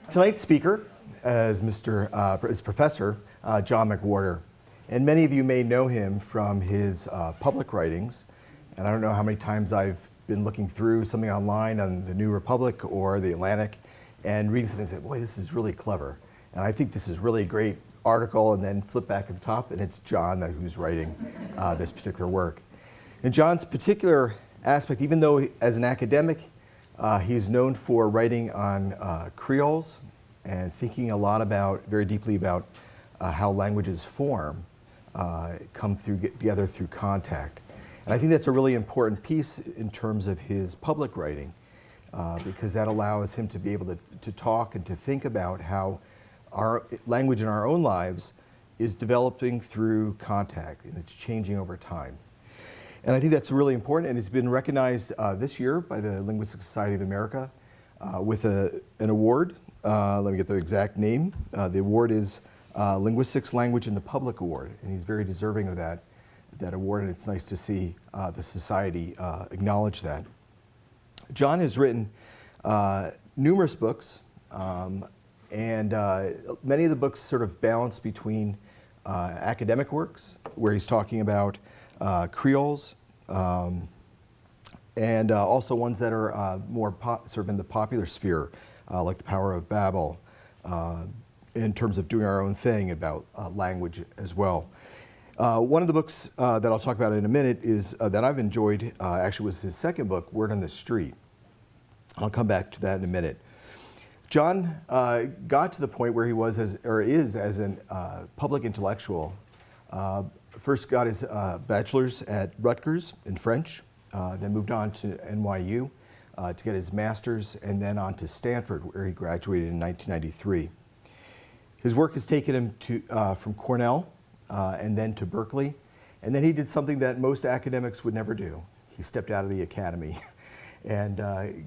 Tonight's speaker is Professor John McWhorter, and many of you may know him from his public writings. And I don't know how many times I've been looking through something online on the New Republic or the Atlantic and reading something and say, boy, this is really clever. And I think this is really a great article, and then flip back at the top and it's John who's writing this particular work. And John's particular aspect, even though as an academic, he's known for writing on creoles and thinking a lot very deeply about how languages form, come together through contact. And I think that's a really important piece in terms of his public writing, because that allows him to be able to talk and to think about how our language in our own lives is developing through contact, and it's changing over time. And I think that's really important, and it's been recognized this year by the Linguistic Society of America with an award. Let me get the exact name. The award is Linguistics, Language, and the Public Award, and he's very deserving of that award, and it's nice to see the society acknowledge that. John has written numerous books, and many of the books sort of balance between academic works, where he's talking about creoles, and also ones that are more sort of in the popular sphere, like The Power of Babel, in terms of doing our own thing about language as well. One of the books that I'll talk about in a minute is that I've enjoyed, actually was his second book, Word on the Street. I'll come back to that in a minute. John got to the point where he was as a public intellectual. First got his bachelor's at Rutgers in French, then moved on to NYU to get his master's, and then on to Stanford, where he graduated in 1993. His work has taken him from Cornell and then to Berkeley, and then he did something that most academics would never do. He stepped out of the academy and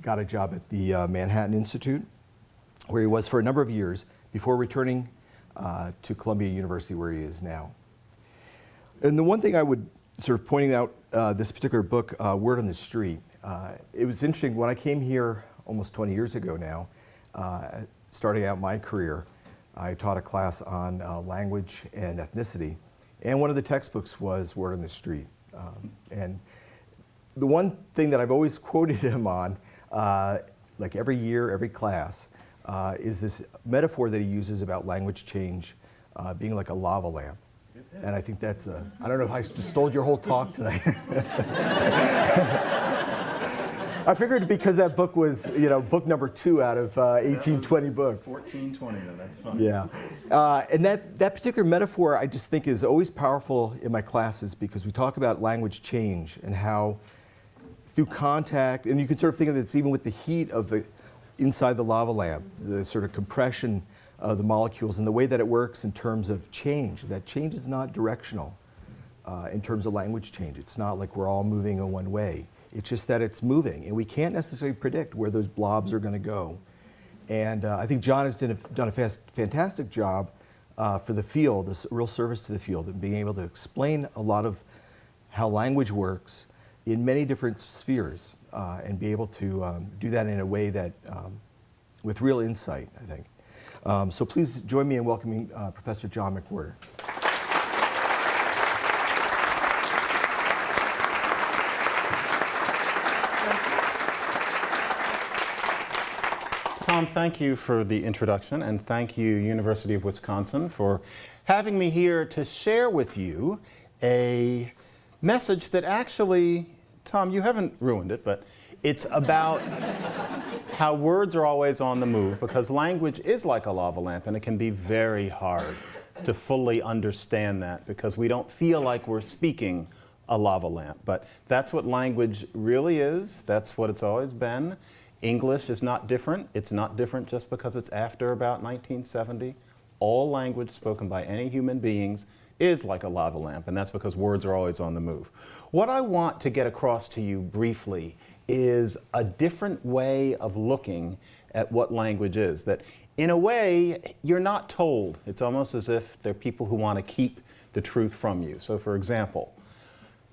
got a job at the Manhattan Institute, where he was for a number of years before returning to Columbia University, where he is now. And the one thing I would sort of pointing out this particular book, Word on the Street, it was interesting when I came here almost 20 years ago now, starting out my career. I taught a class on language and ethnicity, and one of the textbooks was Word on the Street. And the one thing that I've always quoted him on, like every year, every class, is this metaphor that he uses about language change being like a lava lamp. And I think that's I don't know if I just stole your whole talk tonight. I figured because that book was, book number 2 out of 1820 books. 1420, though, that's fun. Yeah. And that particular metaphor I just think is always powerful in my classes, because we talk about language change and how through contact, and you can sort of think of it even with the heat of inside the lava lamp, the sort of compression of the molecules and the way that it works in terms of change. That change is not directional in terms of language change. It's not like we're all moving in one way. It's just that it's moving, and we can't necessarily predict where those blobs are going to go. And I think John has done a fantastic job for the field, a real service to the field, and being able to explain a lot of how language works in many different spheres, and be able to do that in a way that, with real insight, I think. So please join me in welcoming Professor John McWhorter. Tom, thank you for the introduction, and thank you, University of Wisconsin, for having me here to share with you a message that actually, Tom, you haven't ruined it, but it's about how words are always on the move, because language is like a lava lamp, and it can be very hard to fully understand that, because we don't feel like we're speaking a lava lamp. But that's what language really is. That's what it's always been. English is not different. It's not different just because it's after about 1970. All language spoken by any human beings is like a lava lamp, and that's because words are always on the move. What I want to get across to you briefly is a different way of looking at what language is. That in a way, you're not told. It's almost as if there are people who want to keep the truth from you. So for example,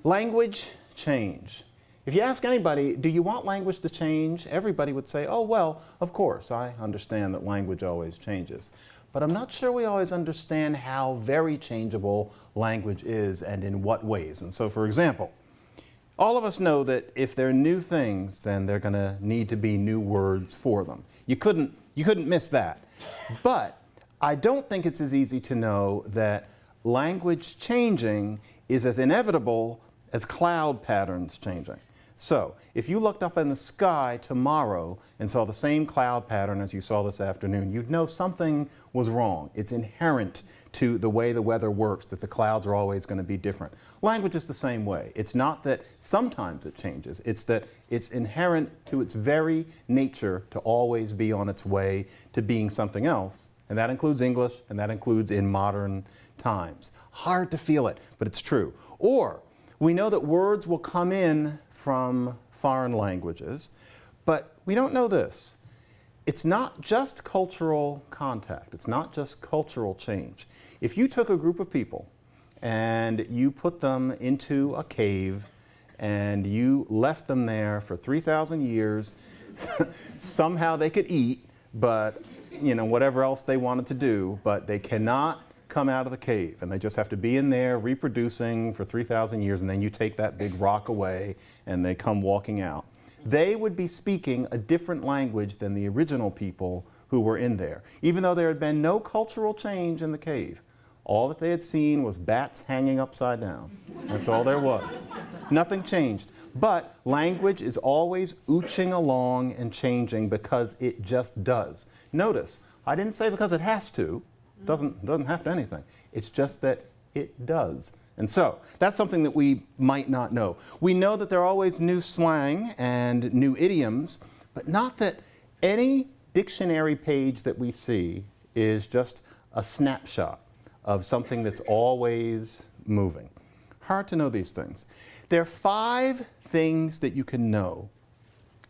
language change If you ask anybody, do you want language to change? Everybody would say, oh, well, of course, I understand that language always changes. But I'm not sure we always understand how very changeable language is and in what ways. And so, for example, all of us know that if they're new things, then they're going to need to be new words for them. You couldn't miss that. But I don't think it's as easy to know that language changing is as inevitable as cloud patterns changing. So, if you looked up in the sky tomorrow and saw the same cloud pattern as you saw this afternoon, you'd know something was wrong. It's inherent to the way the weather works that the clouds are always going to be different. Language is the same way. It's not that sometimes it changes, it's that it's inherent to its very nature to always be on its way to being something else. And that includes English, and that includes in modern times. Hard to feel it, but it's true. Or we know that words will come in from foreign languages, but we don't know this. It's not just cultural contact. It's not just cultural change. If you took a group of people and you put them into a cave and you left them there for 3,000 years, somehow they could eat, but whatever else they wanted to do, but they cannot come out of the cave, and they just have to be in there reproducing for 3,000 years, and then you take that big rock away and they come walking out. They would be speaking a different language than the original people who were in there, even though there had been no cultural change in the cave. All that they had seen was bats hanging upside down. That's all there was. Nothing changed. But language is always ooching along and changing because it just does. Notice, I didn't say because it has to. Doesn't have to anything. It's just that it does. And so that's something that we might not know. We know that there are always new slang and new idioms, but not that any dictionary page that we see is just a snapshot of something that's always moving. Hard to know these things. There are 5 things that you can know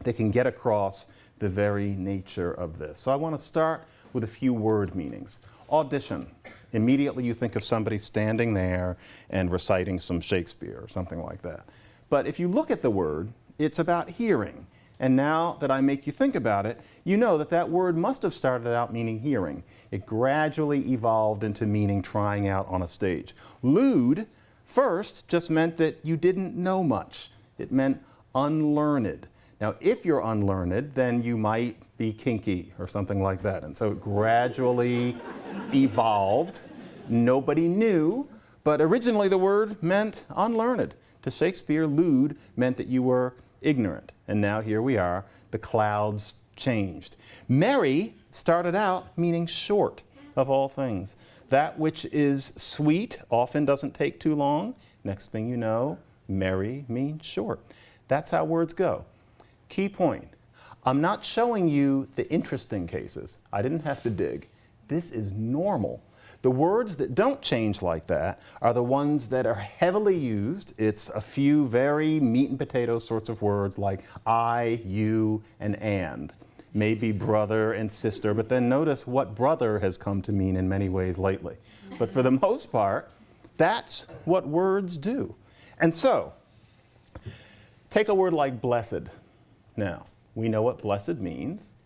that can get across the very nature of this. So I want to start with a few word meanings. Audition. Immediately you think of somebody standing there and reciting some Shakespeare or something like that. But if you look at the word, it's about hearing. And now that I make you think about it, you know that that word must have started out meaning hearing. It gradually evolved into meaning trying out on a stage. Lewd first just meant that you didn't know much. It meant unlearned. Now, if you're unlearned, then you might be kinky or something like that. And so it gradually evolved. Nobody knew, but originally the word meant unlearned. To Shakespeare, lewd meant that you were ignorant. And now here we are, the clouds changed. Merry started out meaning short, of all things. That which is sweet often doesn't take too long. Next thing you know, merry means short. That's how words go. Key point. I'm not showing you the interesting cases. I didn't have to dig. This is normal. The words that don't change like that are the ones that are heavily used. It's a few very meat and potato sorts of words like I, you, and. Maybe brother and sister, but then notice what brother has come to mean in many ways lately. But for the most part, that's what words do. And so, take a word like blessed. Now, we know what blessed means.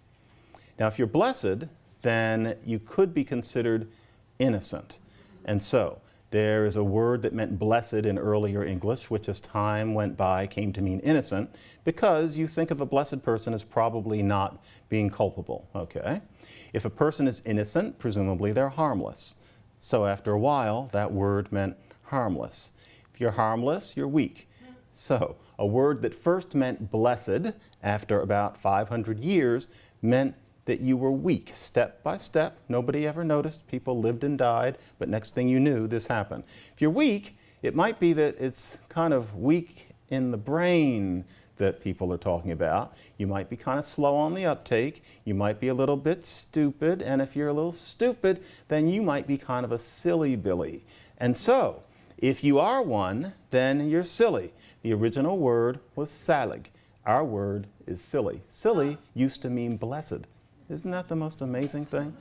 Now, if you're blessed, then you could be considered innocent. And so, there is a word that meant blessed in earlier English, which as time went by came to mean innocent, because you think of a blessed person as probably not being culpable, okay? If a person is innocent, presumably they're harmless. So after a while, that word meant harmless. If you're harmless, you're weak. So, a word that first meant blessed, after about 500 years, meant that you were weak, step by step. Nobody ever noticed. People lived and died, but next thing you knew, this happened. If you're weak, it might be that it's kind of weak in the brain that people are talking about. You might be kind of slow on the uptake. You might be a little bit stupid, and if you're a little stupid, then you might be kind of a silly Billy. And so, if you are one, then you're silly. The original word was salig. Our word is silly. Silly used to mean blessed. Isn't that the most amazing thing?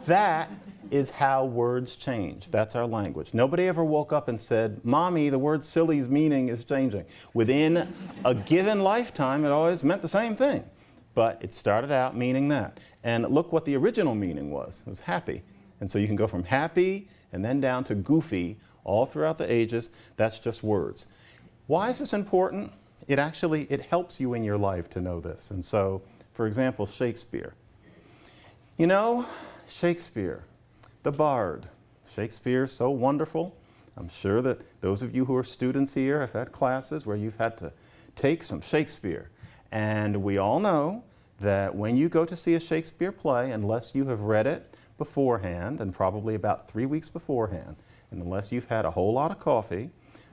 That is how words change. That's our language. Nobody ever woke up and said, Mommy, the word silly's meaning is changing. Within a given lifetime, it always meant the same thing. But it started out meaning that. And look what the original meaning was. It was happy. And so you can go from happy and then down to goofy all throughout the ages. That's just words. Why is this important? It helps you in your life to know this. And so, for example, Shakespeare. You know, Shakespeare, the Bard. Shakespeare's so wonderful. I'm sure that those of you who are students here have had classes where you've had to take some Shakespeare. And we all know that when you go to see a Shakespeare play, unless you have read it beforehand, and probably about 3 weeks beforehand, and unless you've had a whole lot of coffee,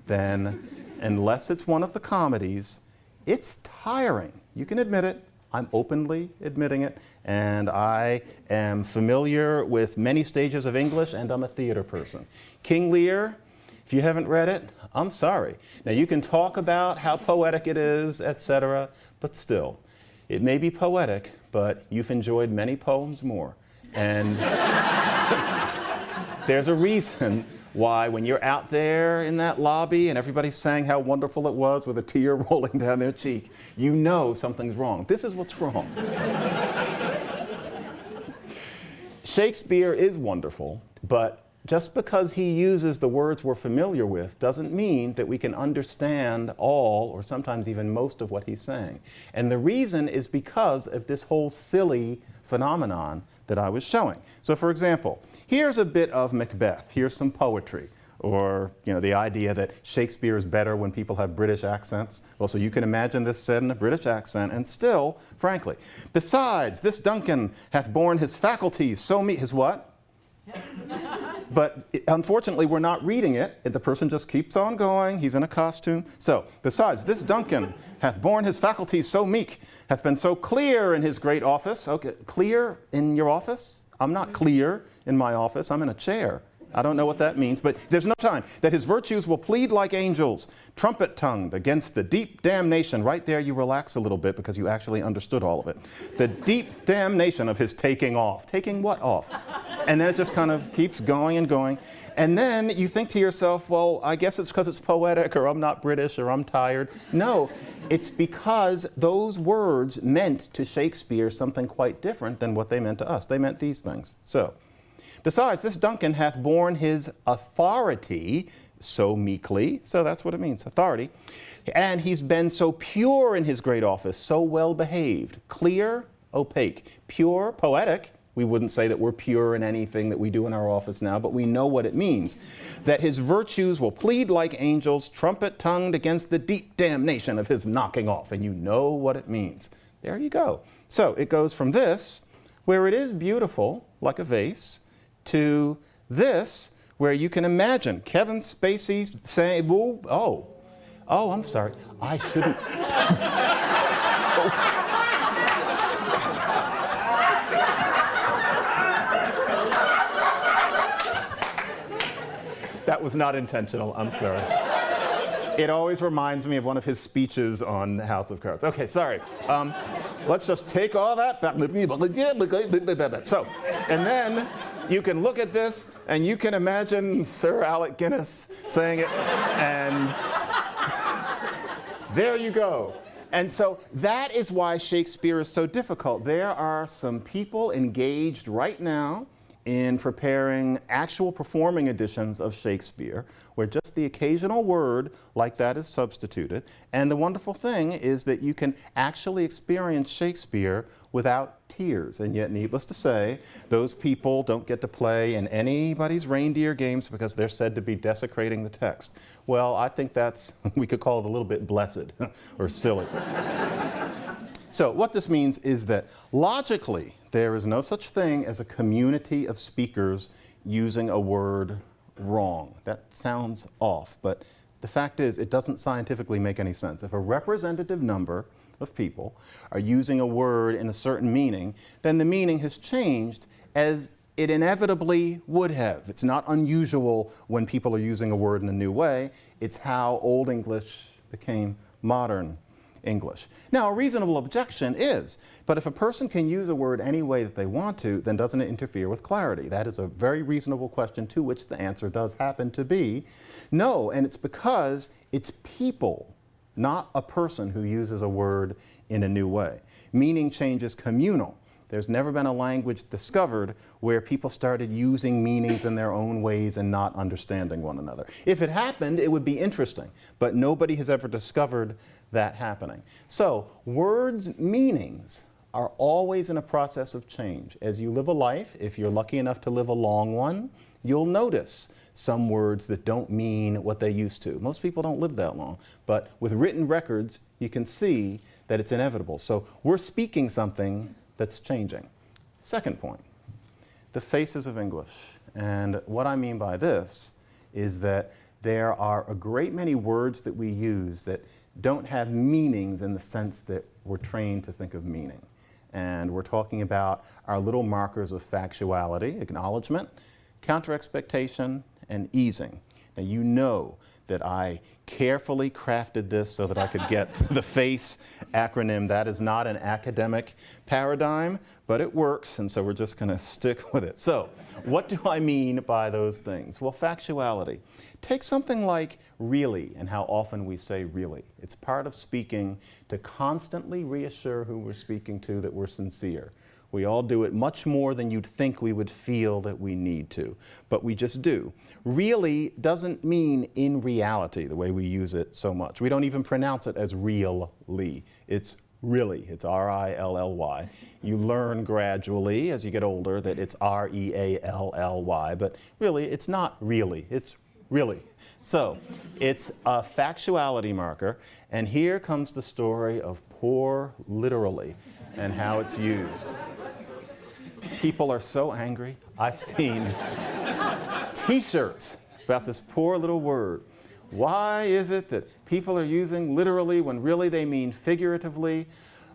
then unless it's one of the comedies, it's tiring. You can admit it. I'm openly admitting it, and I am familiar with many stages of English, and I'm a theater person. King Lear, if you haven't read it, I'm sorry. Now you can talk about how poetic it is, etc., but still, it may be poetic, but you've enjoyed many poems more. And there's a reason why when you're out there in that lobby and everybody's saying how wonderful it was with a tear rolling down their cheek, you know something's wrong. This is what's wrong. Shakespeare is wonderful, but just because he uses the words we're familiar with doesn't mean that we can understand all or sometimes even most of what he's saying. And the reason is because of this whole silly phenomenon that I was showing. So for example, here's a bit of Macbeth. Here's some poetry. Or, the idea that Shakespeare is better when people have British accents. Well, so you can imagine this said in a British accent, and still, frankly. Besides, this Duncan hath borne his faculties so his what? But unfortunately, we're not reading it. The person just keeps on going. He's in a costume. So, besides, this Duncan hath borne his faculties so meek, hath been so clear in his great office. Okay, clear in your office? I'm not clear in my office. I'm in a chair. I don't know what that means, but there's no time. That his virtues will plead like angels, trumpet-tongued against the deep damnation. Right there, you relax a little bit because you actually understood all of it. The deep damnation of his taking off. Taking what off? And then it just kind of keeps going and going. And then you think to yourself, well, I guess it's because it's poetic, or I'm not British, or I'm tired. No, it's because those words meant to Shakespeare something quite different than what they meant to us. They meant these things. So, besides, this Duncan hath borne his authority so meekly, so that's what it means, authority, and he's been so pure in his great office, so well behaved, clear, opaque, pure, poetic. We wouldn't say that we're pure in anything that we do in our office now, but we know what it means. That his virtues will plead like angels, trumpet-tongued against the deep damnation of his knocking off, and you know what it means. There you go. So it goes from this, where it is beautiful, like a vase, to this, where you can imagine Kevin Spacey saying, I'm sorry, I shouldn't. That was not intentional, I'm sorry. It always reminds me of one of his speeches on House of Cards. Okay, sorry. Let's just take all that back. So, and then you can look at this and you can imagine Sir Alec Guinness saying it, and there you go. And so that is why Shakespeare is so difficult. There are some people engaged right now in preparing actual performing editions of Shakespeare, where just the occasional word like that is substituted. And the wonderful thing is that you can actually experience Shakespeare without tears. And yet, needless to say, those people don't get to play in anybody's reindeer games because they're said to be desecrating the text. Well, I think that's, we could call it a little bit blessed or silly. So what this means is that logically, there is no such thing as a community of speakers using a word wrong. That sounds off, but the fact is it doesn't scientifically make any sense. If a representative number of people are using a word in a certain meaning, then the meaning has changed as it inevitably would have. It's not unusual when people are using a word in a new way. It's how Old English became modern English. Now, a reasonable objection is, but if a person can use a word any way that they want to, then doesn't it interfere with clarity? That is a very reasonable question, to which the answer does happen to be no, and it's because it's people, not a person, who uses a word in a new way. Meaning change is communal. There's never been a language discovered where people started using meanings in their own ways and not understanding one another. If it happened, it would be interesting, but nobody has ever discovered that happening. So words' meanings are always in a process of change. As you live a life, if you're lucky enough to live a long one, you'll notice some words that don't mean what they used to. Most people don't live that long, but with written records, you can see that it's inevitable. So we're speaking something that's changing. Second point, the faces of English. And what I mean by this is that there are a great many words that we use that don't have meanings in the sense that we're trained to think of meaning. And we're talking about our little markers of factuality, acknowledgement, counter-expectation, and easing. Now, you know that I carefully crafted this so that I could get the FACE acronym. That is not an academic paradigm, but it works, and so we're just going to stick with it. So, what do I mean by those things? Well, factuality. Take something like really and how often we say really. It's part of speaking to constantly reassure who we're speaking to that we're sincere. We all do it much more than you'd think we would feel that we need to, but we just do. Really doesn't mean in reality, the way we use it so much. We don't even pronounce it as really. It's really. It's R-I-L-L-Y. You learn gradually as you get older that it's R-E-A-L-L-Y, but really it's not really, it's really. So it's a factuality marker, and here comes the story of poor literally and how it's used. People are so angry. I've seen t-shirts about this poor little word. Why is it that people are using literally when really they mean figuratively?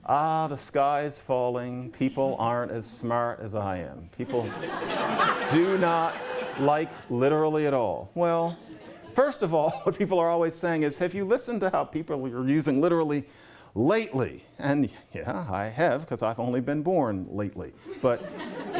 Ah, the sky is falling. People aren't as smart as I am. People just do not like literally at all. Well, first of all, what people are always saying is, have you listened to how people are using literally lately? And yeah, I have, because I've only been born lately. But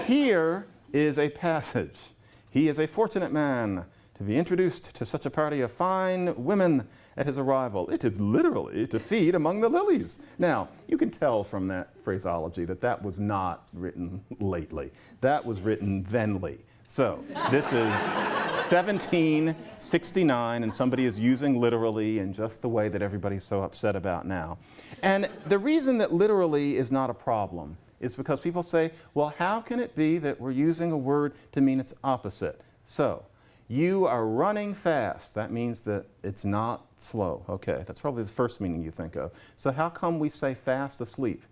here is a passage. He is a fortunate man to be introduced to such a party of fine women at his arrival. It is literally to feed among the lilies. Now, you can tell from that phraseology that that was not written lately. That was written thenly. So this is 1769, and somebody is using literally in just the way that everybody's so upset about now. And the reason that literally is not a problem is because people say, well, how can it be that we're using a word to mean its opposite? So, you are running fast. That means that it's not slow. Okay, that's probably the first meaning you think of. So how come we say fast asleep?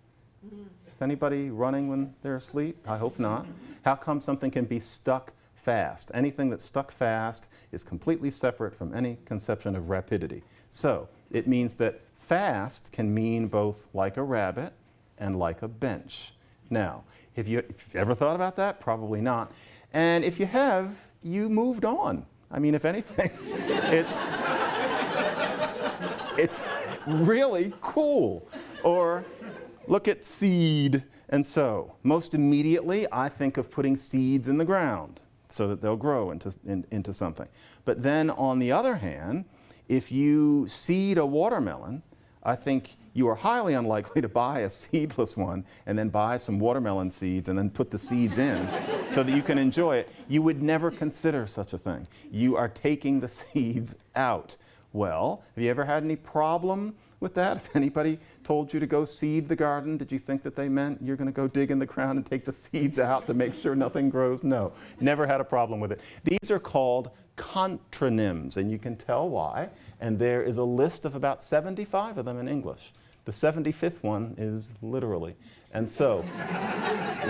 Is anybody running when they're asleep? I hope not. How come something can be stuck fast? Anything that's stuck fast is completely separate from any conception of rapidity. So it means that fast can mean both like a rabbit and like a bench. Now, have you ever thought about that? Probably not. And if you have, you moved on. I mean, if anything, it's really cool. Or look at seed and sow. Most immediately, I think of putting seeds in the ground so that they'll grow into something. But then on the other hand, if you seed a watermelon, I think you are highly unlikely to buy a seedless one and then buy some watermelon seeds and then put the seeds in so that you can enjoy it. You would never consider such a thing. You are taking the seeds out. Well, have you ever had any problem with that? If anybody told you to go seed the garden, did you think that they meant you're going to go dig in the ground and take the seeds out to make sure nothing grows? No, never had a problem with it. These are called contronyms, and you can tell why. And there is a list of about 75 of them in English. The 75th one is literally. And so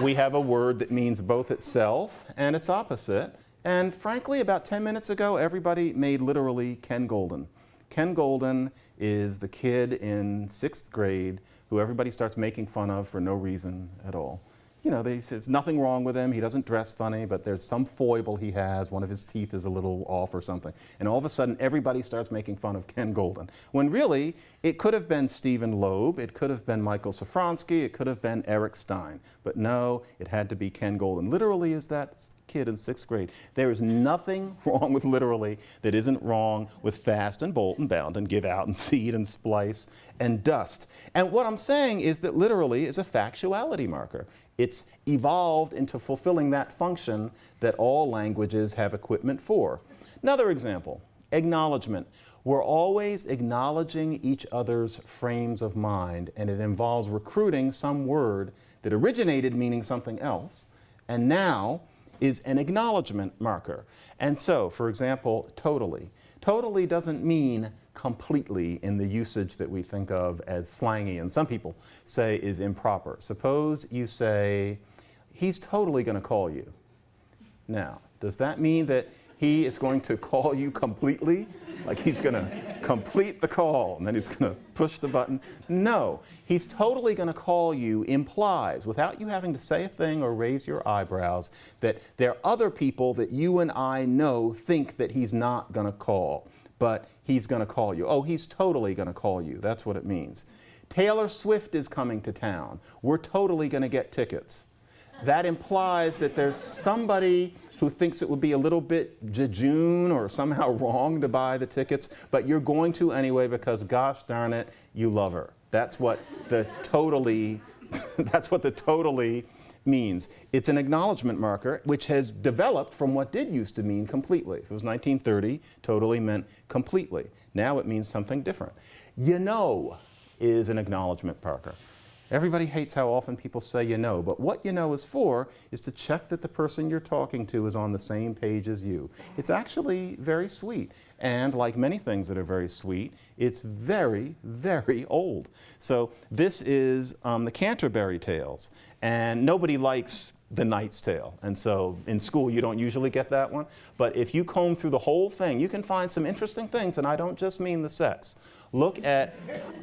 we have a word that means both itself and its opposite. And frankly, about 10 minutes ago, everybody made literally Ken Golden. Ken Golden is the kid in 6th grade who everybody starts making fun of for no reason at all. there's nothing wrong with him. He doesn't dress funny, but there's some foible he has. One of his teeth is a little off or something. And all of a sudden, everybody starts making fun of Ken Golden. When really, it could have been Stephen Loeb. It could have been Michael Safransky. It could have been Eric Stein. But no, it had to be Ken Golden. Literally is that kid in 6th grade. There is nothing wrong with literally that isn't wrong with fast and bolt and bound and give out and seed and splice and dust. And what I'm saying is that literally is a factuality marker. It's evolved into fulfilling that function that all languages have equipment for. Another example, acknowledgement. We're always acknowledging each other's frames of mind, and it involves recruiting some word that originated meaning something else, and now is an acknowledgement marker. And so, for example, totally. Totally doesn't mean completely in the usage that we think of as slangy, and some people say is improper. Suppose you say, he's totally going to call you. Now, does that mean that he is going to call you completely? Like he's going to complete the call and then he's going to push the button? No, he's totally going to call you implies, without you having to say a thing or raise your eyebrows, that there are other people that you and I know think that he's not going to call, but he's going to call you. Oh, he's totally going to call you. That's what it means. Taylor Swift is coming to town. We're totally going to get tickets. That implies that there's somebody who thinks it would be a little bit jejune or somehow wrong to buy the tickets, but you're going to anyway because, gosh darn it, you love her. That's what the totally, that's what the totally means. It's an acknowledgement marker which has developed from what did used to mean completely. If it was 1930, totally meant completely. Now it means something different. You know is an acknowledgement marker. Everybody hates how often people say you know, but what you know is for is to check that the person you're talking to is on the same page as you. It's actually very sweet. And like many things that are very sweet, it's very, very old. So this is the Canterbury Tales. And nobody likes the Knight's Tale. And so in school you don't usually get that one. But if you comb through the whole thing, you can find some interesting things, and I don't just mean the sets. Look at,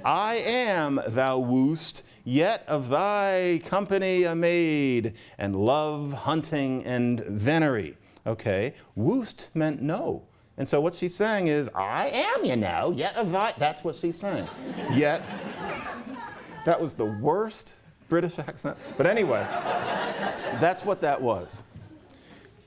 I am, thou woost, yet of thy company a maid, and love, hunting, and venery. Okay, woost meant no. And so what she's saying is, I am, you know, yet of thy, that's what she's saying. Yet, that was the worst British accent. But anyway, that's what that was.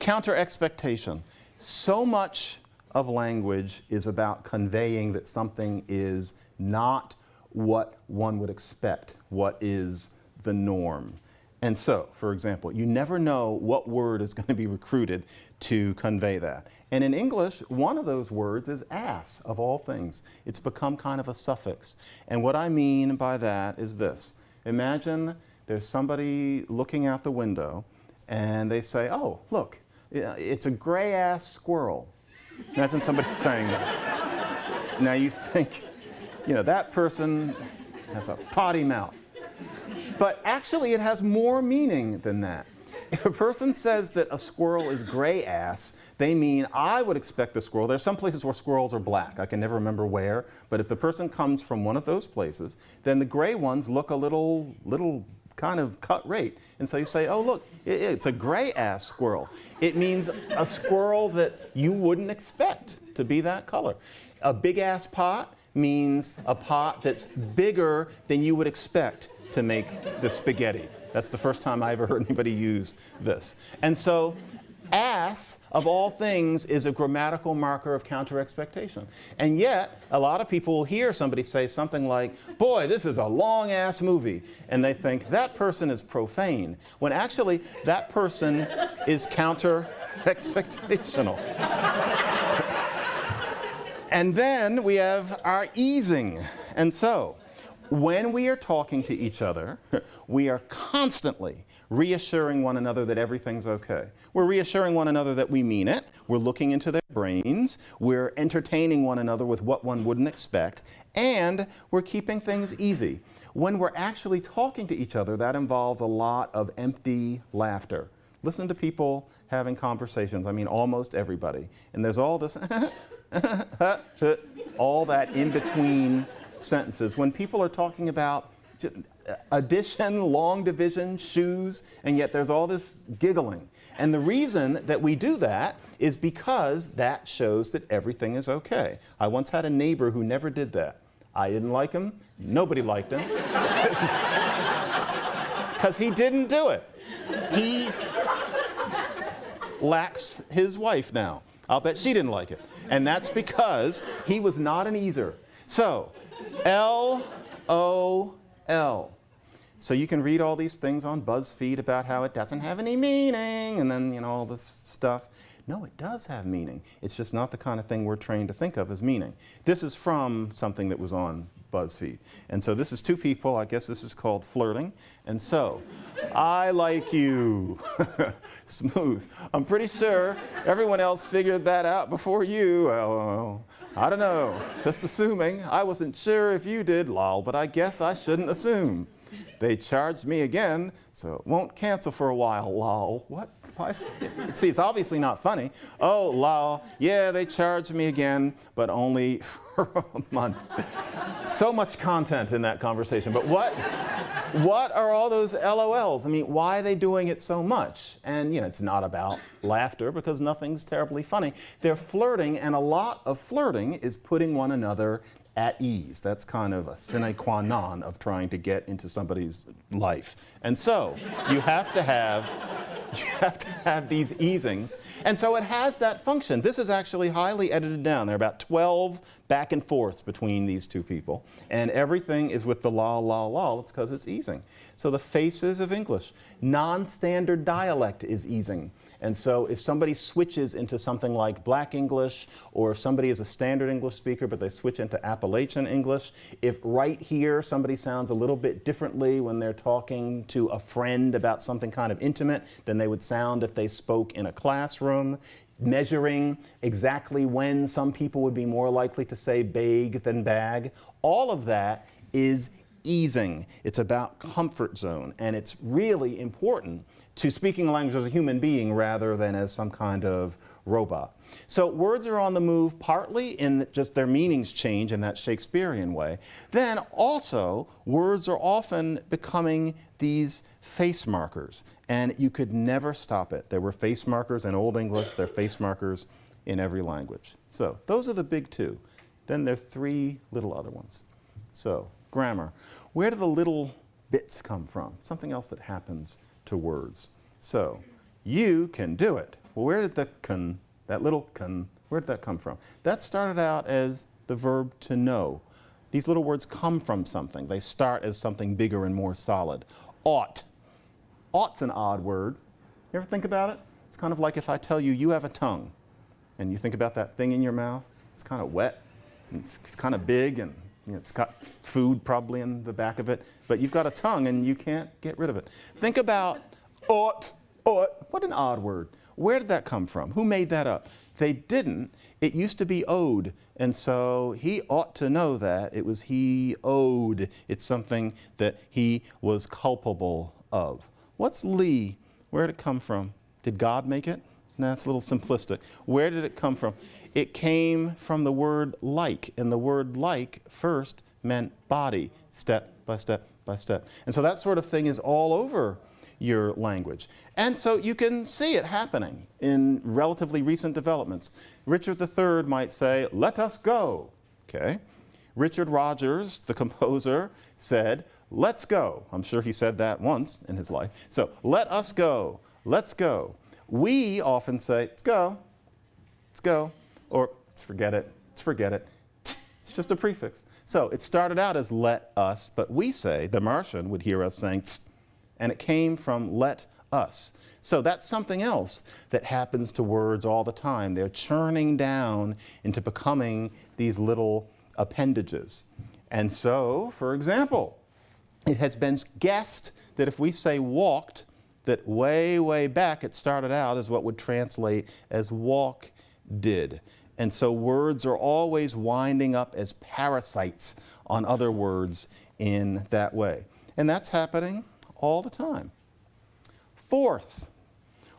Counter expectation. So much of language is about conveying that something is not what one would expect, what is the norm. And so, for example, you never know what word is going to be recruited to convey that. And in English, one of those words is ass, of all things. It's become kind of a suffix. And what I mean by that is this. Imagine there's somebody looking out the window and they say, oh, look, it's a gray-ass squirrel. Imagine somebody saying that. Now you think, that person has a potty mouth. But actually it has more meaning than that. If a person says that a squirrel is gray-ass, they mean, I would expect the squirrel. There's some places where squirrels are black. I can never remember where. But if the person comes from one of those places, then the gray ones look a little kind of cut rate. And so you say, oh, look, it's a gray-ass squirrel. It means a squirrel that you wouldn't expect to be that color. A big-ass pot means a pot that's bigger than you would expect to make the spaghetti. That's the first time I ever heard anybody use this. And so ass, of all things, is a grammatical marker of counter-expectation. And yet, a lot of people will hear somebody say something like, boy, this is a long-ass movie. And they think, that person is profane. When actually, that person is counter-expectational. And then we have our easing. And so, when we are talking to each other, we are constantly reassuring one another that everything's okay. We're reassuring one another that we mean it. We're looking into their brains. We're entertaining one another with what one wouldn't expect. And we're keeping things easy. When we're actually talking to each other, that involves a lot of empty laughter. Listen to people having conversations. I mean, almost everybody. And there's all this, all that in between sentences. When people are talking about addition, long division, shoes, and yet there's all this giggling. And the reason that we do that is because that shows that everything is okay. I once had a neighbor who never did that. I didn't like him. Nobody liked him. Because he didn't do it. He lacks his wife now. I'll bet she didn't like it. And that's because he was not an easer. So, L-O-L. So you can read all these things on BuzzFeed about how it doesn't have any meaning, and then, all this stuff. No, it does have meaning. It's just not the kind of thing we're trained to think of as meaning. This is from something that was on BuzzFeed. And so this is two people. I guess this is called flirting. And so, I like you. Smooth. I'm pretty sure everyone else figured that out before you. Well, I don't know. Just assuming. I wasn't sure if you did, lol, but I guess I shouldn't assume. They charged me again, so it won't cancel for a while, lol. What? See, it's obviously not funny. Oh, lol. Yeah, they charged me again, but only for a month. So much content in that conversation. But what are all those LOLs? I mean, why are they doing it so much? And, it's not about laughter because nothing's terribly funny. They're flirting, and a lot of flirting is putting one another at ease. That's kind of a sine qua non of trying to get into somebody's life. And so you have to have these easings. And so it has that function. This is actually highly edited down. There are about 12 back and forths between these two people. And everything is with the lol, lol, lol. It's because it's easing. So the faces of English. Non-standard dialect is easing. And so if somebody switches into something like Black English, or if somebody is a standard English speaker but they switch into Appalachian English, if right here somebody sounds a little bit differently when they're talking to a friend about something kind of intimate than they would sound if they spoke in a classroom, measuring exactly when some people would be more likely to say bag than bag, all of that is easing. It's about comfort zone, and it's really important to speaking a language as a human being rather than as some kind of robot. So words are on the move partly in just their meanings change in that Shakespearean way. Then also, words are often becoming these face markers, and you could never stop it. There were face markers in Old English, there are face markers in every language. So those are the big two. Then there are three little other ones. So grammar. Where do the little bits come from? Something else that happens to words. So, you can do it. Well, where did the can, that little can, where did that come from? That started out as the verb to know. These little words come from something. They start as something bigger and more solid. Ought. Ought's an odd word. You ever think about it? It's kind of like if I tell you, you have a tongue, and you think about that thing in your mouth. It's kind of wet, and it's kind of big, and it's got food probably in the back of it, but you've got a tongue and you can't get rid of it. Think about ought. What an odd word. Where did that come from? Who made that up? They didn't. It used to be owed, and so he ought to know that. It was he owed. It's something that he was culpable of. What's Lee? Where did it come from? Did God make it? No, it's a little simplistic. Where did it come from? It came from the word like, and the word like first meant body, step by step by step. And so that sort of thing is all over your language. And so you can see it happening in relatively recent developments. Richard III might say, let us go. Okay. Richard Rodgers, the composer, said, let's go. I'm sure he said that once in his life. So let us go. Let's go. We often say, let's go. Let's go. Or let's forget it. Let's forget it. It's just a prefix. So it started out as let us, but we say, the Martian would hear us saying, tsk, and it came from let us. So that's something else that happens to words all the time. They're churning down into becoming these little appendages. And so, for example, it has been guessed that if we say walked, that way, way back it started out as what would translate as walk did. And so words are always winding up as parasites on other words in that way. And that's happening all the time. Fourth,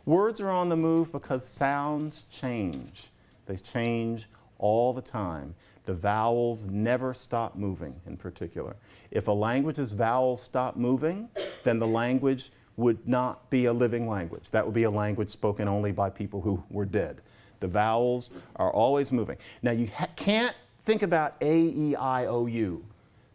words are on the move because sounds change. They change all the time. The vowels never stop moving in particular. If a language's vowels stop moving, then the language would not be a living language. That would be a language spoken only by people who were dead. The vowels are always moving. Now you can't think about A, E, I, O, U.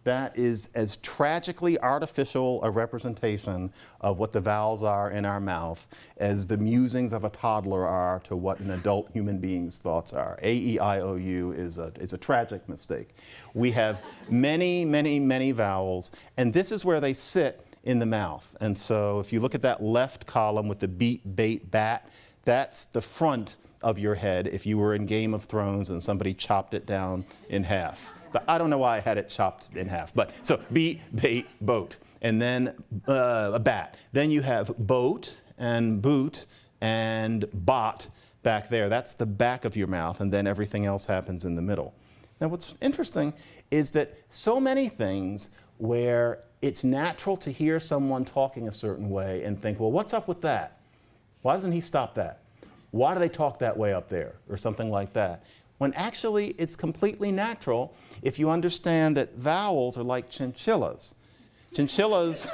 That is as tragically artificial a representation of what the vowels are in our mouth as the musings of a toddler are to what an adult human being's thoughts are. A, E, I, O, U is a tragic mistake. We have many, many, many vowels, and this is where they sit in the mouth. And so if you look at that left column with the beat, bait, bat, that's the front of your head if you were in Game of Thrones and somebody chopped it down in half. I don't know why I had it chopped in half, but so beat, bait, boat, and then a bat. Then you have boat and boot and bot back there. That's the back of your mouth, and then everything else happens in the middle. Now what's interesting is that so many things where it's natural to hear someone talking a certain way and think, well, what's up with that? Why doesn't he stop that? Why do they talk that way up there? Or something like that. When actually it's completely natural if you understand that vowels are like chinchillas. Chinchillas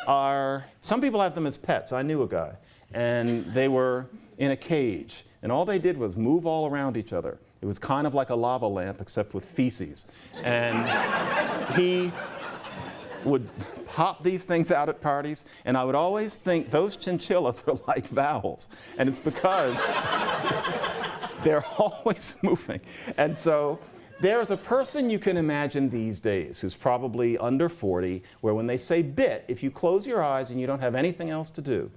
are, some people have them as pets. I knew a guy, and they were in a cage, and all they did was move all around each other. It was kind of like a lava lamp, except with feces. And he would pop these things out at parties, and I would always think those chinchillas are like vowels. And it's because they're always moving. And so there's a person you can imagine these days who's probably under 40, where when they say bit, if you close your eyes and you don't have anything else to do,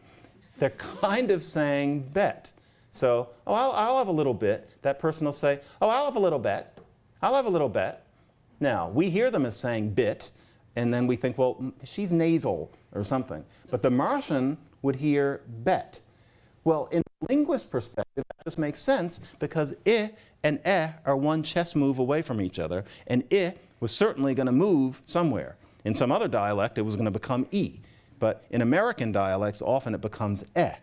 they're kind of saying bet. So, oh, I'll have a little bit. That person will say, oh, I'll have a little bet. I'll have a little bet. Now, we hear them as saying bit, and then we think, well, she's nasal or something. But the Martian would hear bet. Well, in a linguist perspective, that just makes sense because I and are one chess move away from each other, and I was certainly going to move somewhere. In some other dialect, it was going to become E. But in American dialects, often it becomes eh.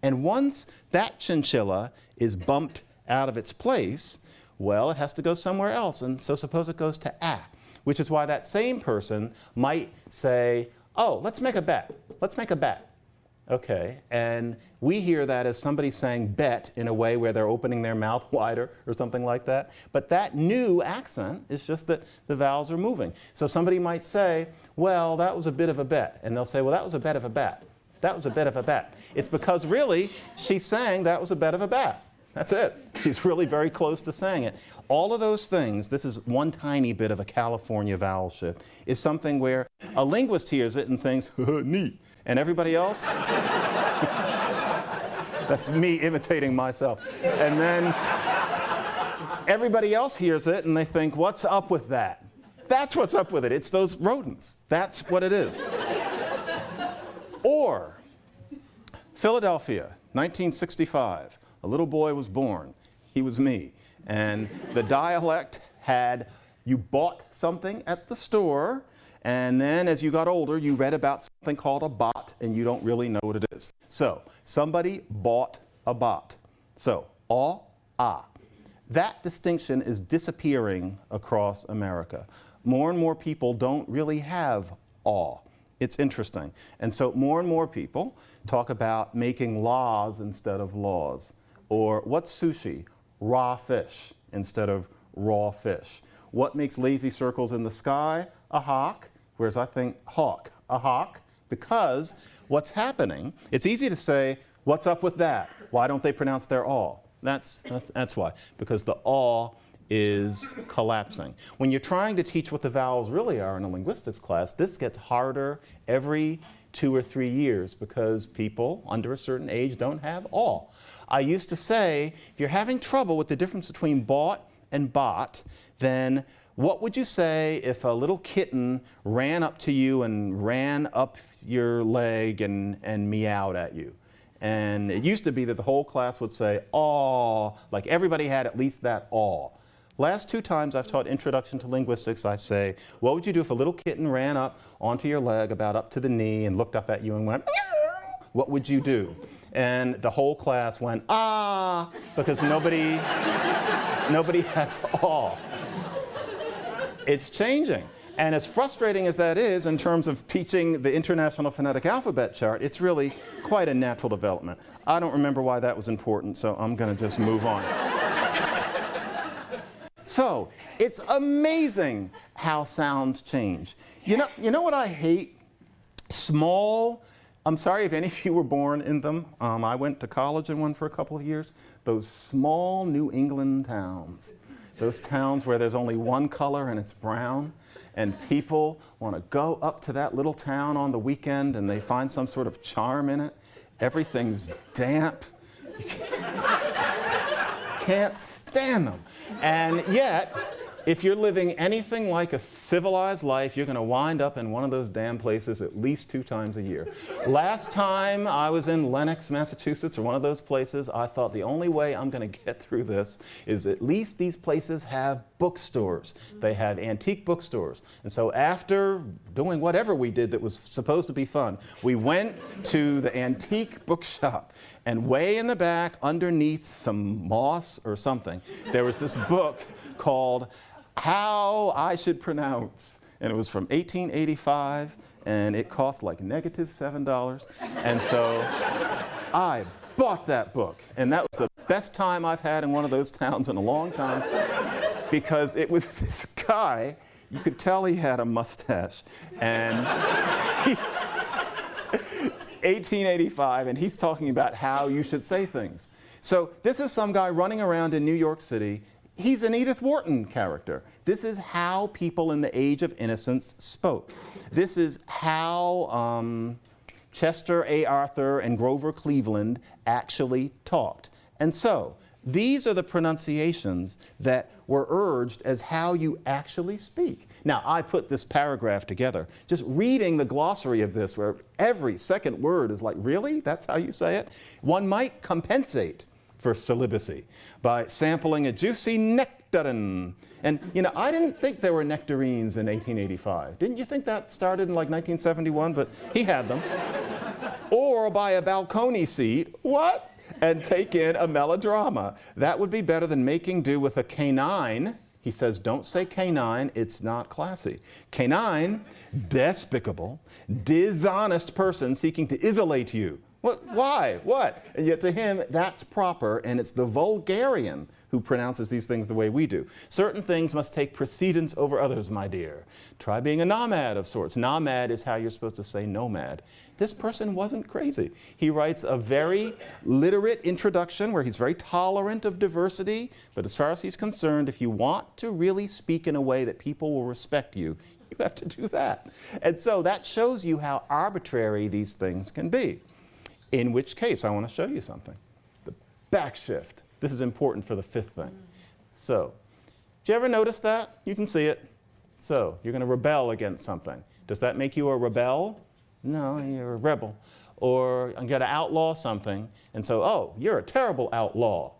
And once that chinchilla is bumped out of its place, well, it has to go somewhere else. And so suppose it goes to ah, which is why that same person might say, oh, let's make a bet. Let's make a bet. Okay, and we hear that as somebody saying bet in a way where they're opening their mouth wider or something like that. But that new accent is just that the vowels are moving. So somebody might say, well, that was a bit of a bet. And they'll say, well, that was a bet of a bet. That was a bit of a bet. It's because really she's saying that was a bet of a bet. That's it. She's really very close to saying it. All of those things, this is one tiny bit of a California vowel shift, is something where a linguist hears it and thinks, neat. And everybody else, that's me imitating myself. And then everybody else hears it and they think, what's up with that? That's what's up with it. It's those rodents. That's what it is. Or Philadelphia, 1965. A little boy was born. He was me. And the dialect had, you bought something at the store, and then as you got older, you read about something called a bot, and you don't really know what it is. So, somebody bought a bot. So, aw, ah. That distinction is disappearing across America. More and more people don't really have aw. It's interesting. And so more and more people talk about making laws instead of laws. Or what's sushi? Raw fish instead of raw fish. What makes lazy circles in the sky? A hawk. Whereas I think hawk, a hawk, because what's happening, it's easy to say, what's up with that? Why don't they pronounce their aw? That's why, because the aw is collapsing. When you're trying to teach what the vowels really are in a linguistics class, this gets harder every 2 or 3 years because people under a certain age don't have aw. I used to say, if you're having trouble with the difference between bought and bot, then what would you say if a little kitten ran up to you and ran up your leg and meowed at you? And it used to be that the whole class would say, aw, like everybody had at least that aw. Last 2 times I've taught Introduction to Linguistics, I say, what would you do if a little kitten ran up onto your leg about up to the knee and looked up at you and went, meow? What would you do? And the whole class went, ah, because nobody has awe. It's changing. And as frustrating as that is in terms of teaching the International Phonetic Alphabet Chart, it's really quite a natural development. I don't remember why that was important, so I'm going to just move on. So, it's amazing how sounds change. You know what I hate? I'm sorry if any of you were born in them. I went to college in one for a couple of years. Those small New England towns. Those towns where there's only one color and it's brown. And people want to go up to that little town on the weekend and they find some sort of charm in it. Everything's damp. You can't stand them. And yet, if you're living anything like a civilized life, you're going to wind up in one of those damn places at least 2 times a year. Last time I was in Lenox, Massachusetts, or one of those places, I thought the only way I'm going to get through this is at least these places have bookstores. They have antique bookstores. And so after doing whatever we did that was supposed to be fun, we went to the antique bookshop. And way in the back, underneath some moss or something, there was this book called How I Should Pronounce. And it was from 1885, and it cost like -$7. And so I bought that book. And that was the best time I've had in one of those towns in a long time, because it was this guy, you could tell he had a mustache. And it's 1885, and he's talking about how you should say things. So this is some guy running around in New York City. He's an Edith Wharton character. This is how people in the Age of Innocence spoke. This is how Chester A. Arthur and Grover Cleveland actually talked. And so these are the pronunciations that were urged as how you actually speak. Now, I put this paragraph together, just reading the glossary of this, where every second word is like, really? That's how you say it? One might compensate for celibacy by sampling a juicy nectarine. And, I didn't think there were nectarines in 1885. Didn't you think that started in like 1971? But he had them. Or by a balcony seat. What? And take in a melodrama. That would be better than making do with a canine. He says, don't say canine, it's not classy. Canine, despicable, dishonest person seeking to isolate you. What? Why? What? And yet to him, that's proper, and it's the vulgarian who pronounces these things the way we do. Certain things must take precedence over others, my dear. Try being a nomad of sorts. Nomad is how you're supposed to say nomad. This person wasn't crazy. He writes a very literate introduction where he's very tolerant of diversity, but as far as he's concerned, if you want to really speak in a way that people will respect you, you have to do that. And so that shows you how arbitrary these things can be. In which case, I want to show you something. The back shift. This is important for the 5th thing. So, did you ever notice that? You can see it. So, you're going to rebel against something. Does that make you a rebel? No, you're a rebel. Or I'm going to outlaw something, and so, oh, you're a terrible outlaw.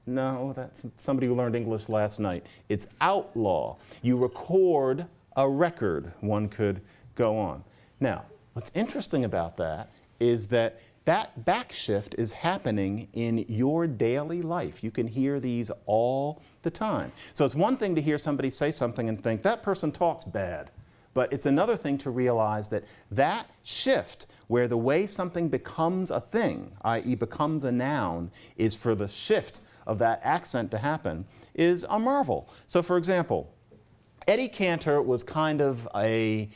No, that's somebody who learned English last night. It's outlaw. You record a record, one could go on. Now, what's interesting about that is that that back shift is happening in your daily life. You can hear these all the time. So it's one thing to hear somebody say something and think, that person talks bad. But it's another thing to realize that that shift, where the way something becomes a thing, i.e. becomes a noun, is for the shift of that accent to happen, is a marvel. So for example, Eddie Cantor was kind of a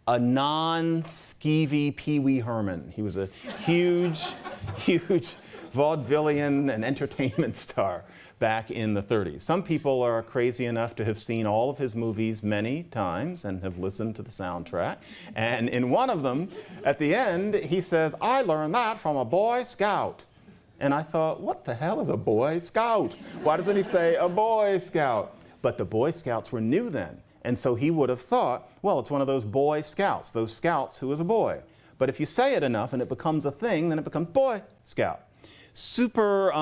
non-skeevy Pee Wee Herman. He was a huge vaudevillian and entertainment star back in the 30s. Some people are crazy enough to have seen all of his movies many times and have listened to the soundtrack. And in one of them, at the end, he says, I learned that from a Boy Scout. And I thought, what the hell is a Boy Scout? Why doesn't he say a Boy Scout? But the Boy Scouts were new then. And so he would have thought, well, it's one of those Boy Scouts, those scouts who was a boy. But if you say it enough and it becomes a thing, then it becomes Boy Scout. Super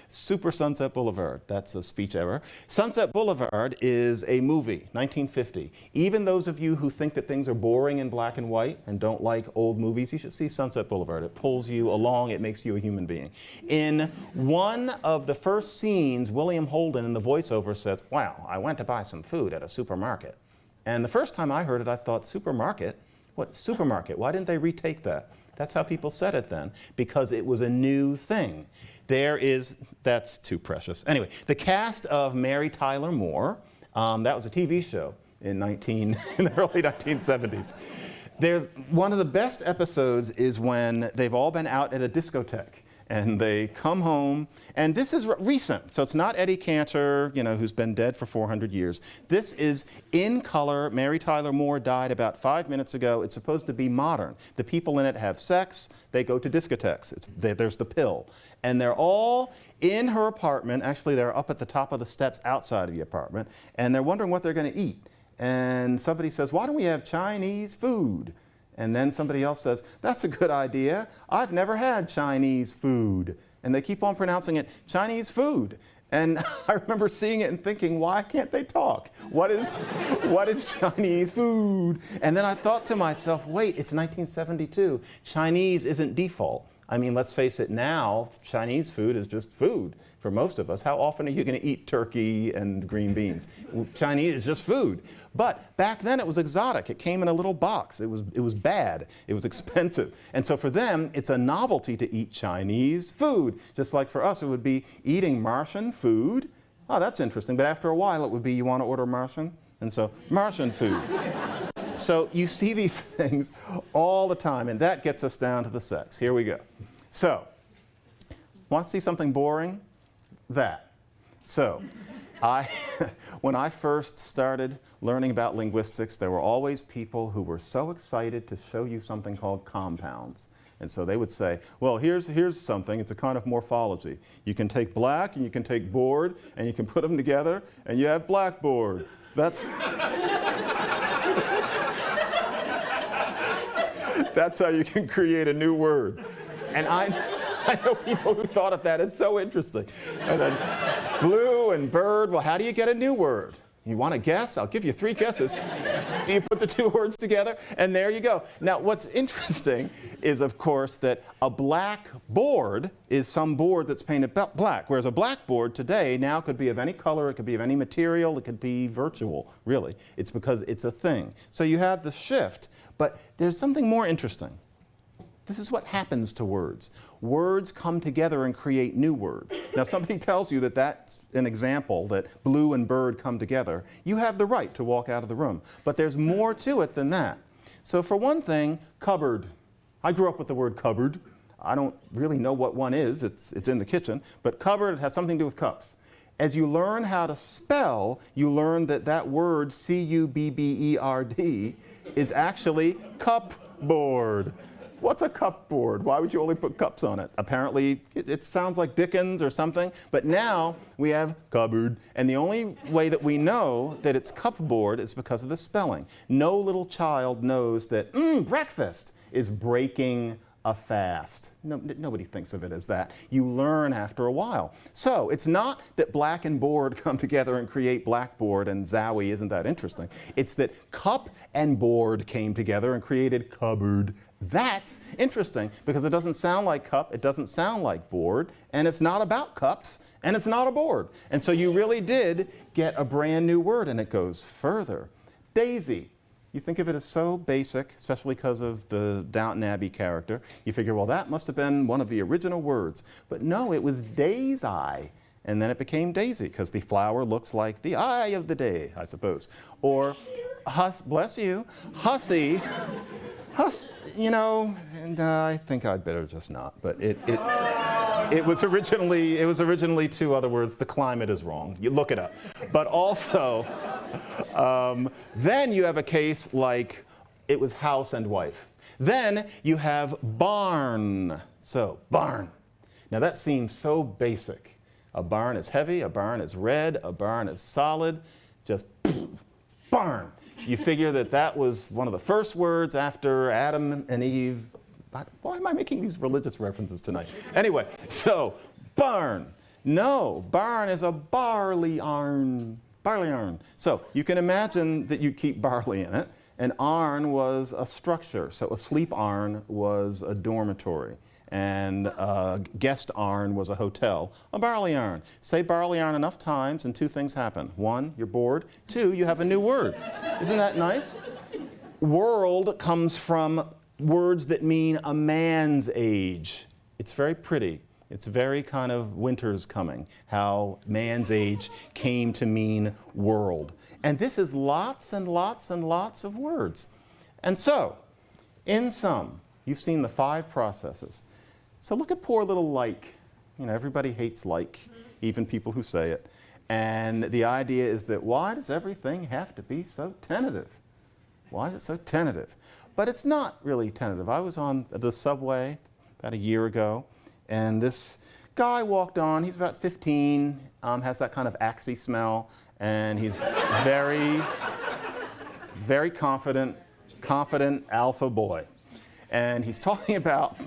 Sunset Boulevard. That's a speech error. Sunset Boulevard is a movie, 1950. Even those of you who think that things are boring in black and white and don't like old movies, you should see Sunset Boulevard. It pulls you along. It makes you a human being. In one of the first scenes, William Holden in the voiceover says, "Well, I went to buy some food at a supermarket." And the first time I heard it, I thought, supermarket? What, supermarket? Why didn't they retake that? That's how people said it then, because it was a new thing. That's too precious. Anyway, the cast of Mary Tyler Moore, that was a TV show in the early 1970s. One of the best episodes is when they've all been out at a discotheque. And they come home, and this is recent, so it's not Eddie Cantor, who's been dead for 400 years. This is in color. Mary Tyler Moore died about 5 minutes ago. It's supposed to be modern. The people in it have sex. They go to discotheques. There's the pill. And they're all in her apartment. Actually, they're up at the top of the steps outside of the apartment, and they're wondering what they're going to eat. And somebody says, "Why don't we have Chinese food?" And then somebody else says, "That's a good idea. I've never had Chinese food." And they keep on pronouncing it Chinese food. And I remember seeing it and thinking, why can't they talk? What is Chinese food? And then I thought to myself, wait, it's 1972. Chinese isn't default. I mean, let's face it now, Chinese food is just food for most of us. How often are you going to eat turkey and green beans? Chinese is just food. But back then it was exotic. It came in a little box. It was bad. It was expensive. And so for them, it's a novelty to eat Chinese food. Just like for us, it would be eating Martian food. Oh, that's interesting. But after a while, it would be, you want to order Martian? And so, Martian food. So you see these things all the time, and that gets us down to the sex. Here we go. So, want to see something boring? That. So, when I first started learning about linguistics, there were always people who were so excited to show you something called compounds. And so they would say, well, here's something. It's a kind of morphology. You can take black and you can take board and you can put them together and you have blackboard. That's that's how you can create a new word. And I know people who thought of that as so interesting. And then blue and bird, well, how do you get a new word? You want to guess? I'll give you 3 guesses. Do you put the 2 words together? And there you go. Now, what's interesting is, of course, that a black board is some board that's painted black, whereas a blackboard today now could be of any color, it could be of any material, it could be virtual, really. It's because it's a thing. So you have the shift, but there's something more interesting. This is what happens to words. Words come together and create new words. Now, if somebody tells you that that's an example, that blue and bird come together, you have the right to walk out of the room. But there's more to it than that. So for one thing, cupboard. I grew up with the word cupboard. I don't really know what one is. It's in the kitchen. But cupboard has something to do with cups. As you learn how to spell, you learn that that word, C-U-B-B-E-R-D, is actually cupboard. What's a cupboard? Why would you only put cups on it? Apparently, it sounds like Dickens or something, but now we have cupboard, and the only way that we know that it's cupboard is because of the spelling. No little child knows that breakfast is breaking a fast. No, nobody thinks of it as that. You learn after a while. So it's not that black and board come together and create blackboard and Zowie, isn't that interesting? It's that cup and board came together and created cupboard. That's interesting because it doesn't sound like cup, it doesn't sound like board, and it's not about cups, and it's not a board. And so you really did get a brand new word, and it goes further. Daisy. You think of it as so basic, especially because of the Downton Abbey character. You figure, well, that must have been one of the original words. But no, it was day's eye. And then it became daisy because the flower looks like the eye of the day, I suppose. Or, bless you, hussy. And I think I'd better just not. But it was originally 2 other words. The climate is wrong. You look it up. But also, then you have a case like it was house and wife. Then you have barn. So barn. Now that seems so basic. A barn is heavy. A barn is red. A barn is solid. Just barn. You figure that was one of the first words after Adam and Eve Why am I making these religious references tonight? Anyway, so barn. No, barn is a barley arn. Barley arn. So you can imagine that you keep barley in it. An arn was a structure. So a sleep arn was a dormitory. And a guest arn was a hotel. A barley arn. Say barley arn enough times and two things happen. One, you're bored. Two, you have a new word. Isn't that nice? World comes from words that mean a man's age. It's very pretty. It's very kind of winter's coming, how man's age came to mean world. And this is lots and lots and lots of words. And so, in sum, you've seen the 5 processes. So look at poor little like. You know, everybody hates like, even people who say it. And the idea is that why does everything have to be so tentative? Why is it so tentative? But it's not really tentative. I was on the subway about a year ago, and this guy walked on. He's about 15, has that kind of Axe smell, and he's very, very confident alpha boy. And he's talking about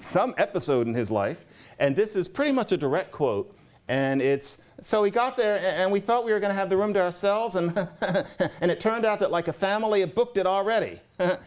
some episode in his life, and this is pretty much a direct quote. And it's, so we got there and we thought we were going to have the room to ourselves, and and it turned out that like a family had booked it already.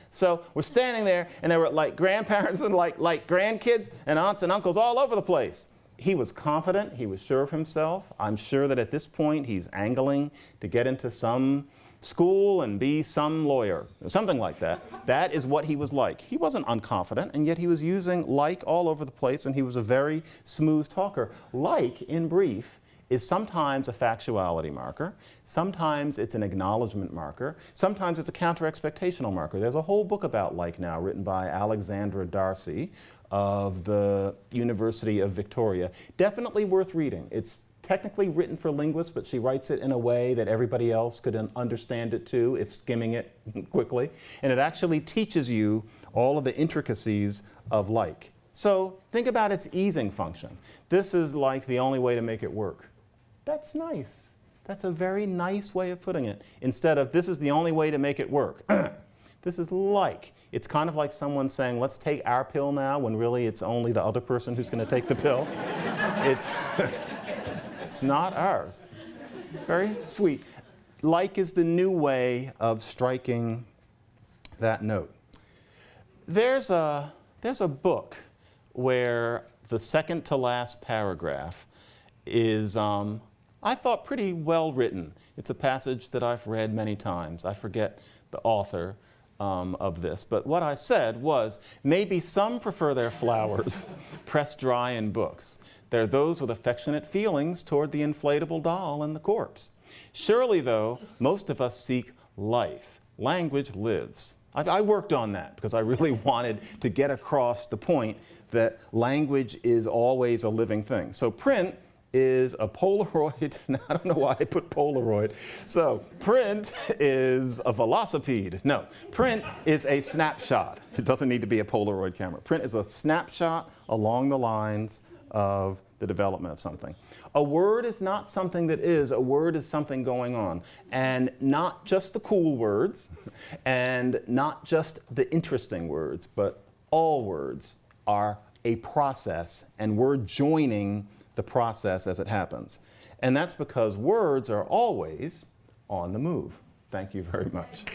So we're standing there and there were like grandparents and like grandkids and aunts and uncles all over the place. He was confident, he was sure of himself. I'm sure that at this point he's angling to get into some school and be some lawyer, or something like that. That is what he was like. He wasn't unconfident, and yet he was using like all over the place, and he was a very smooth talker. Like, in brief, is sometimes a factuality marker, sometimes it's an acknowledgement marker, sometimes it's a counter-expectational marker. There's a whole book about like now written by Alexandra Darcy of the University of Victoria. Definitely worth reading. It's technically written for linguists, but she writes it in a way that everybody else could understand it too, if skimming it quickly. And it actually teaches you all of the intricacies of like. So think about its easing function. This is like the only way to make it work. That's nice. That's a very nice way of putting it. Instead of this is the only way to make it work. This is like. It's kind of like someone saying, let's take our pill now, when really it's only the other person who's going to take the pill. It's not ours. It's very sweet. Like is the new way of striking that note. There's a book where the second to last paragraph is, I thought, pretty well written. It's a passage that I've read many times. I forget the author of this, but what I said was, maybe some prefer their flowers pressed dry in books. They're those with affectionate feelings toward the inflatable doll and the corpse. Surely, though, most of us seek life. Language lives. I worked on that because I really wanted to get across the point that language is always a living thing. So print is a Polaroid. Now, I don't know why I put Polaroid. So print is a velocipede. No, print is a snapshot. It doesn't need to be a Polaroid camera. Print is a snapshot along the lines of the development of something. A word is not something that is, a word is something going on. And not just the cool words, and not just the interesting words, but all words are a process, and we're joining the process as it happens. And that's because words are always on the move. Thank you very much.